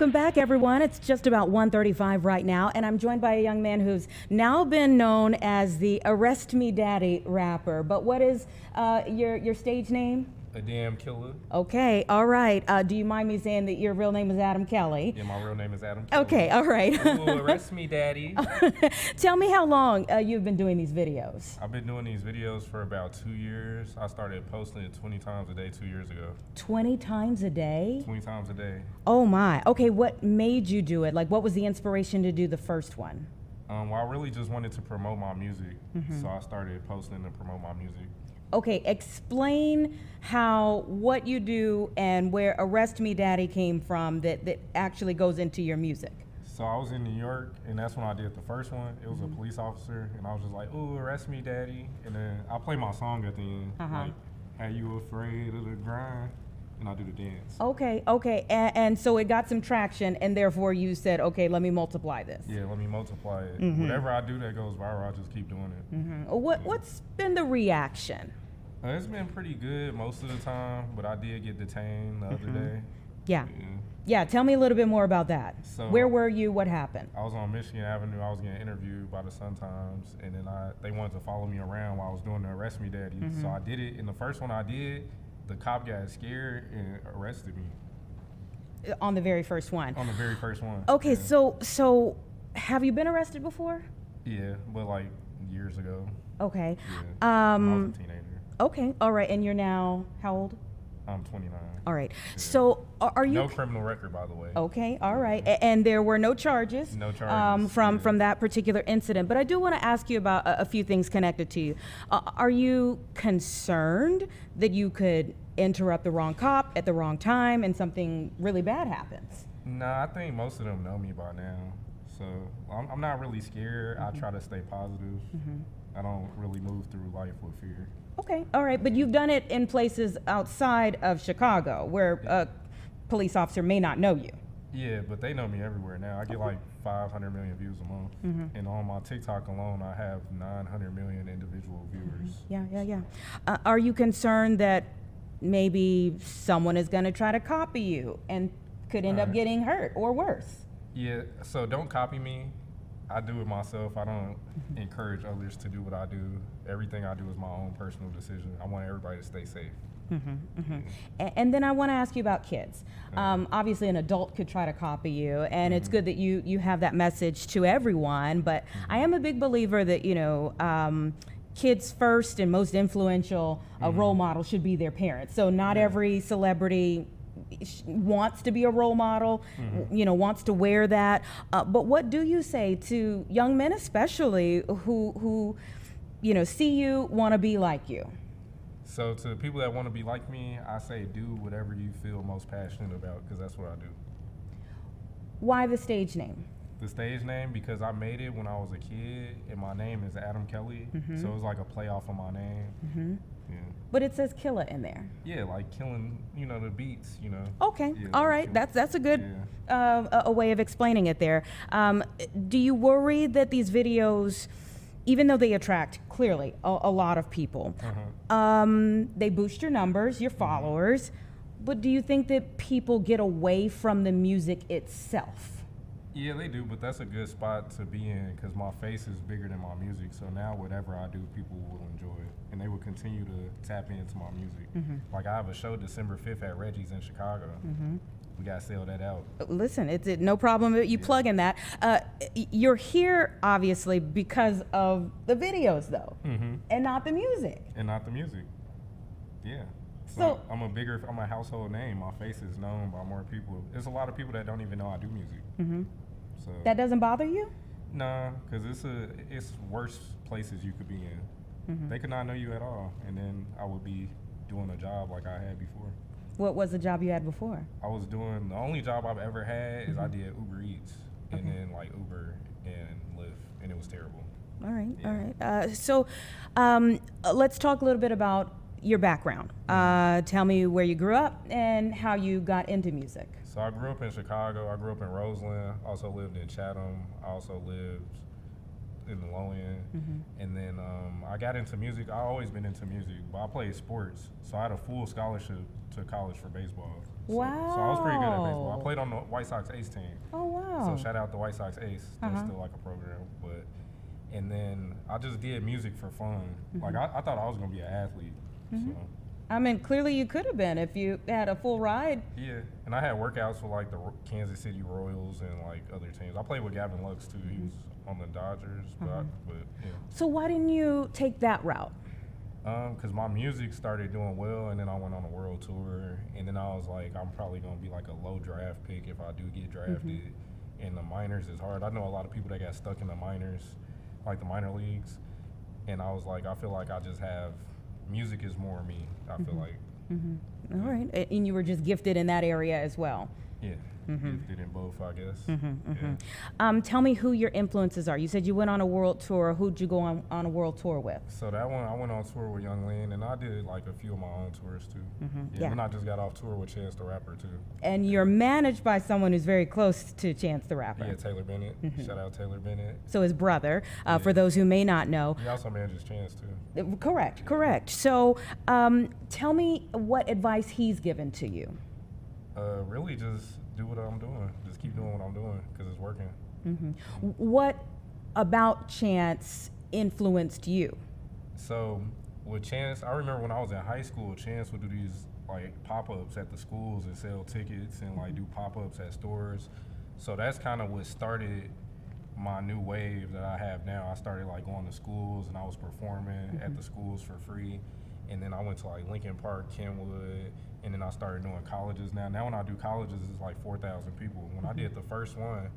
Welcome back, everyone. It's just about 1:35 right now, and I'm joined by a young man who's now been known as the Arrest Me Daddy rapper. But what is your stage name? Adamn, Killa. Okay, all right. Do you mind me saying that your real name is Adam Kelly? Yeah, my real name is Adam Killa. Okay, all right. Ooh, arrest me, daddy. Tell me how long you've been doing these videos. I've been doing these videos for about 2 years. I started posting it 20 times a day 2 years ago. 20 times a day? 20 times a day. Oh my. Okay, what made you do it? Like, what was the inspiration to do the first one? Well, I really just wanted to promote my music, so I started posting to promote my music. Okay, explain how what you do and where Arrest Me Daddy came from that actually goes into your music. So I was in New York, and that's when I did the first one. It was a police officer, and I was just like, ooh, arrest me, daddy. And then I play my song at the end, like, are you afraid of the grind? And I do the dance. Okay, and so it got some traction, and therefore you said, okay, let me multiply this. Yeah, let me multiply it. Whatever I do that goes viral, I just keep doing it. What's been the reaction? It's been pretty good most of the time, but I did get detained the other day. Yeah, tell me a little bit more about that. So where were you? What happened? I was on Michigan Avenue. I was getting interviewed by the Sun-Times, and then they wanted to follow me around while I was doing the Arrest Me Daddy. So I did it, and the first one I did, the cop got scared and arrested me. On the very first one? On the very first one. Okay, yeah. so have you been arrested before? Yeah, but like years ago. Okay. Yeah, I was a teenager. Okay, all right, and you're now how old? I'm 29. All right. Yeah. So are you... No criminal record, by the way. Okay, all right. And there were no charges? No charges. From that particular incident. But I do want to ask you about a few things connected to you. Are you concerned that you could interrupt the wrong cop at the wrong time and something really bad happens? Nah, I think most of them know me by now. So I'm not really scared. I try to stay positive. I don't really move through life with fear. Okay, all right, but you've done it in places outside of Chicago where a police officer may not know you. Yeah, but they know me everywhere now. I get like 500 million views a month. And on my TikTok alone, I have 900 million individual viewers. Yeah. Are you concerned that maybe someone is going to try to copy you and could end up getting hurt or worse? Yeah, so don't copy me. I do it myself. I don't encourage others to do what I do. Everything I do is my own personal decision. I want everybody to stay safe. And then I want to ask you about kids. Obviously, an adult could try to copy you, and it's good that you have that message to everyone. But I am a big believer that, you know, kids' first and most influential role model should be their parents. So not every celebrity wants to be a role model, you know, wants to wear that. But what do you say to young men, especially who you know, see you, want to be like you? So to people that want to be like me, I say do whatever you feel most passionate about, because that's what I do. Why the stage name? The stage name, because I made it when I was a kid, and my name is Adam Kelly, so it's like a play off of my name. Yeah. But it says Killa in there. Yeah, like killing, you know, the beats, you know. Okay, yeah, all right, that's a good a way of explaining it there. Do you worry that these videos, even though they attract clearly a lot of people, they boost your numbers, your followers, but do you think that people get away from the music itself? Yeah, they do, but that's a good spot to be in because my face is bigger than my music. So now whatever I do, people will enjoy it, and they will continue to tap into my music. Like I have a show December 5th at Reggie's in Chicago. We gotta sell that out. Listen, it's no problem you plugging that. You're here obviously because of the videos though, and not the music. And not the music. Yeah. So I'm a household name. My face is known by more people. There's a lot of people that don't even know I do music. So that doesn't bother you? Nah, because it's worse places you could be in. They could not know you at all, and then I would be doing a job like I had before. What was the job you had before? I was doing, the only job I've ever had is I did Uber Eats, and then like Uber and Lyft, and it was terrible. All right. So let's talk a little bit about your background. Tell me where you grew up and how you got into music. So I grew up in Chicago. I grew up in Roseland. Also lived in Chatham. I also lived in the low end. And then I got into music. I always been into music, but I played sports. So I had a full scholarship to college for baseball. Wow. So I was pretty good at baseball. I played on the White Sox Ace team. Oh, wow. So shout out the White Sox Ace. That's still like a program. And then I just did music for fun. Like I thought I was gonna be an athlete. So. I mean, clearly you could have been if you had a full ride. Yeah, and I had workouts for like the Kansas City Royals and like other teams. I played with Gavin Lux too. He was on the Dodgers, but yeah. So why didn't you take that route? Because my music started doing well, and then I went on a world tour, and then I was like, I'm probably gonna be like a low draft pick if I do get drafted. And the minors is hard. I know a lot of people that got stuck in the minors, like the minor leagues, and I was like, I feel like I just have music is more me. I feel like. All right, and you were just gifted in that area as well. Yeah, gifted in both, I guess. Yeah. Tell me who your influences are. You said you went on a world tour. Who'd you go on a world tour with? So that one, I went on tour with Young Lin, and I did like a few of my own tours too. Yeah. And I just got off tour with Chance the Rapper too. And you're managed by someone who's very close to Chance the Rapper. Yeah, Taylor Bennett. Shout out Taylor Bennett. So his brother, for those who may not know. He also manages Chance too. Correct. So tell me what advice he's given to you. Really just do what I'm doing. Just keep doing what I'm doing because it's working. What about Chance influenced you? So with Chance, I remember when I was in high school, Chance would do these like pop-ups at the schools and sell tickets and like do pop-ups at stores. So that's kind of what started my new wave that I have now. I started like going to schools and I was performing at the schools for free. And then I went to like Lincoln Park, Kenwood, and then I started doing colleges now. Now when I do colleges, it's like 4,000 people. When I did the first one,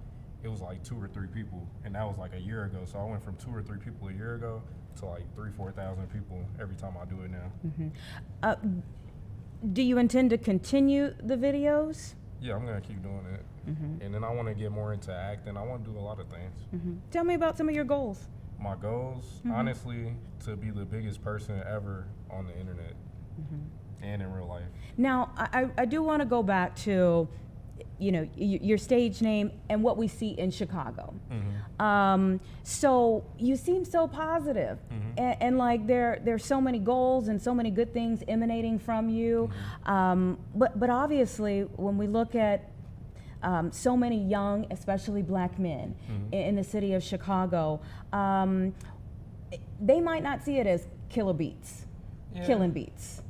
it was like 2 or 3 people, and that was like a year ago. So I went from 2 or 3 people a year ago to like 3,000-4,000 people every time I do it now. Do you intend to continue the videos? Yeah, I'm gonna keep doing it. And then I want to get more into acting. I want to do a lot of things. Tell me about some of your goals. My goals, honestly, to be the biggest person ever on the internet and in real life. Now, I do want to go back to, your stage name and what we see in Chicago. So you seem so positive, and like there's so many goals and so many good things emanating from you. But obviously, when we look at so many young, especially black men in the city of Chicago, they might not see it as killing beats.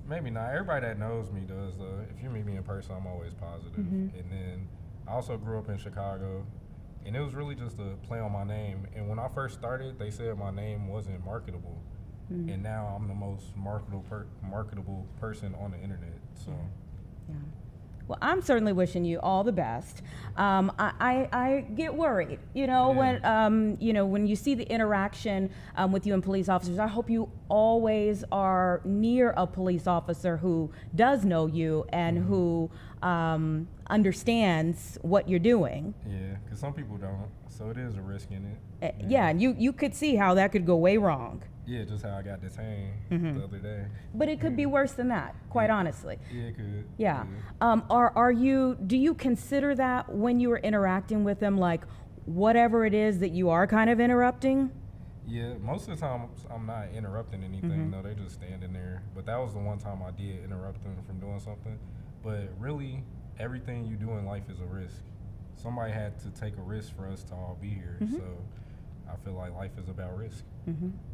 Maybe not. Everybody that knows me does. If you meet me in person, I'm always positive. And then I also grew up in Chicago, and it was really just a play on my name. And when I first started, they said my name wasn't marketable. And now I'm the most marketable person on the internet. So. Yeah. Well, I'm certainly wishing you all the best. I get worried, when you see the interaction with you and police officers. I hope you always are near a police officer who does know you and who understands what you're doing. Yeah, because some people don't, so it is a risk in it. Yeah, and you could see how that could go way wrong. Yeah, just how I got detained the other day. But it could be worse than that, quite honestly. Yeah, it could. Yeah. Do you consider that when you were interacting with them, like whatever it is that you are kind of interrupting? Yeah, most of the time I'm not interrupting anything. No, they just standing there. But that was the one time I did interrupt them from doing something. But really, everything you do in life is a risk. Somebody had to take a risk for us to all be here. So I feel like life is about risk.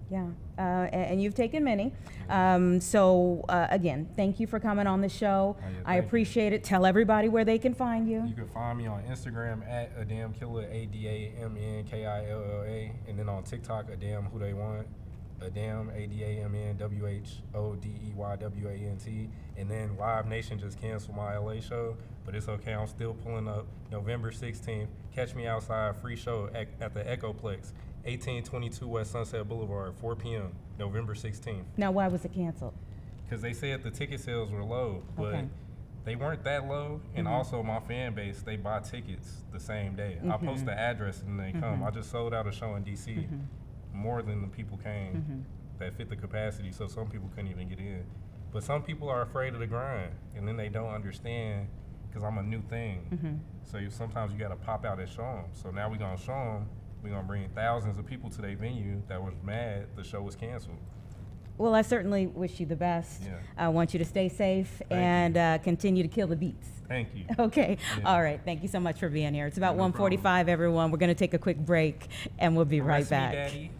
Yeah, and you've taken many. Again, thank you for coming on the show. I appreciate it. Tell everybody where they can find you. You can find me on Instagram at Adamn Killa, ADAMN KILLA, and then on TikTok, Adamn Who They Want, Adamn ADAMN WHODEYWANT, and then Live Nation just canceled my LA show, but it's okay. I'm still pulling up November 16th. Catch me outside, free show at the Echoplex. 1822 West Sunset Boulevard, 4 p.m., November 16th. Now, why was it canceled? Because they said the ticket sales were low, but they weren't that low. And also my fan base, they buy tickets the same day. I post the address and they come. I just sold out a show in D.C. More than the people came that fit the capacity, so some people couldn't even get in. But some people are afraid of the grind, and then they don't understand because I'm a new thing. So sometimes you got to pop out and show them. So now we're going to show them. We're going to bring thousands of people to their venue that was mad the show was canceled. Well, I certainly wish you the best. Yeah. I want you to stay safe Thank and continue to kill the beats. Thank you. Okay. Yeah. All right. Thank you so much for being here. It's about No problem. 1:45, everyone. We're going to take a quick break, and we'll be right Arrest me, back. Daddy.